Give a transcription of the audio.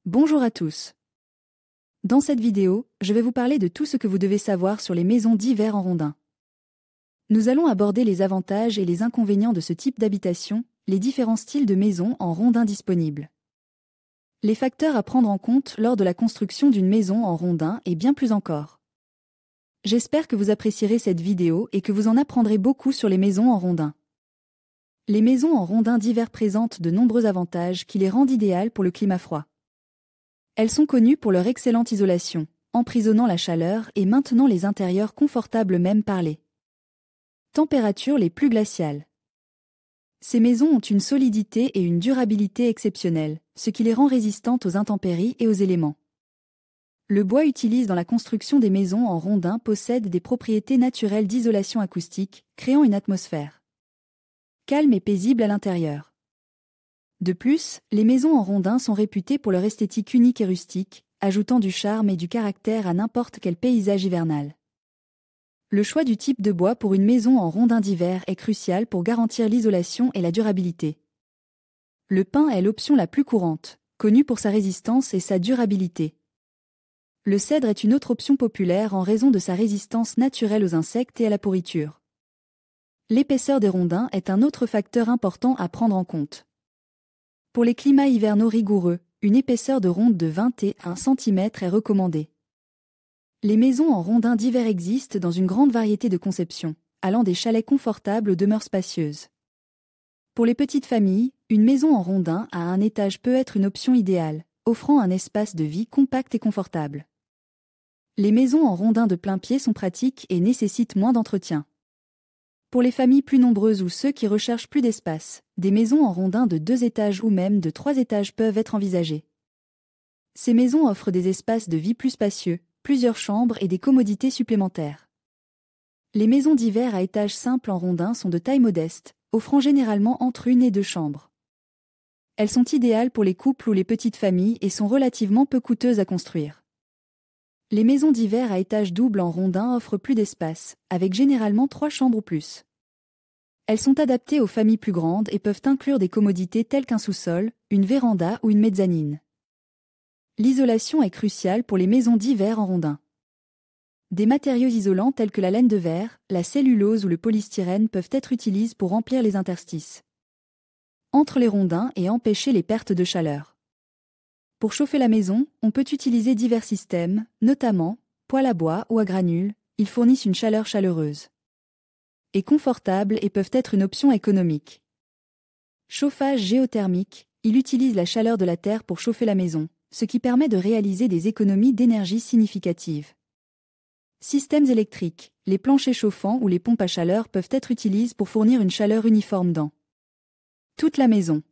Bonjour à tous. Dans cette vidéo, je vais vous parler de tout ce que vous devez savoir sur les maisons d'hiver en rondins. Nous allons aborder les avantages et les inconvénients de ce type d'habitation, les différents styles de maisons en rondins disponibles, les facteurs à prendre en compte lors de la construction d'une maison en rondins et bien plus encore. J'espère que vous apprécierez cette vidéo et que vous en apprendrez beaucoup sur les maisons en rondins. Les maisons en rondins d'hiver présentent de nombreux avantages qui les rendent idéales pour le climat froid. Elles sont connues pour leur excellente isolation, emprisonnant la chaleur et maintenant les intérieurs confortables même par les températures les plus glaciales. Ces maisons ont une solidité et une durabilité exceptionnelles, ce qui les rend résistantes aux intempéries et aux éléments. Le bois utilisé dans la construction des maisons en rondins possède des propriétés naturelles d'isolation acoustique, créant une atmosphère calme et paisible à l'intérieur. De plus, les maisons en rondins sont réputées pour leur esthétique unique et rustique, ajoutant du charme et du caractère à n'importe quel paysage hivernal. Le choix du type de bois pour une maison en rondins d'hiver est crucial pour garantir l'isolation et la durabilité. Le pin est l'option la plus courante, connue pour sa résistance et sa durabilité. Le cèdre est une autre option populaire en raison de sa résistance naturelle aux insectes et à la pourriture. L'épaisseur des rondins est un autre facteur important à prendre en compte. Pour les climats hivernaux rigoureux, une épaisseur de ronde de 21 cm est recommandée. Les maisons en rondins d'hiver existent dans une grande variété de conceptions, allant des chalets confortables aux demeures spacieuses. Pour les petites familles, une maison en rondins à un étage peut être une option idéale, offrant un espace de vie compact et confortable. Les maisons en rondins de plein pied sont pratiques et nécessitent moins d'entretien. Pour les familles plus nombreuses ou ceux qui recherchent plus d'espace, des maisons en rondins de 2 étages ou même de 3 étages peuvent être envisagées. Ces maisons offrent des espaces de vie plus spacieux, plusieurs chambres et des commodités supplémentaires. Les maisons d'hiver à étages simples en rondins sont de taille modeste, offrant généralement entre 1 et 2 chambres. Elles sont idéales pour les couples ou les petites familles et sont relativement peu coûteuses à construire. Les maisons d'hiver à étages doubles en rondins offrent plus d'espace, avec généralement 3 chambres ou plus. Elles sont adaptées aux familles plus grandes et peuvent inclure des commodités telles qu'un sous-sol, une véranda ou une mezzanine. L'isolation est cruciale pour les maisons d'hiver en rondins. Des matériaux isolants tels que la laine de verre, la cellulose ou le polystyrène peuvent être utilisés pour remplir les interstices entre les rondins et empêcher les pertes de chaleur. Pour chauffer la maison, on peut utiliser divers systèmes, notamment poêle à bois ou à granules. Ils fournissent une chaleur chaleureuse et confortable et peuvent être une option économique. Chauffage géothermique, il utilise la chaleur de la terre pour chauffer la maison, ce qui permet de réaliser des économies d'énergie significatives. Systèmes électriques, les planchers chauffants ou les pompes à chaleur peuvent être utilisés pour fournir une chaleur uniforme dans toute la maison.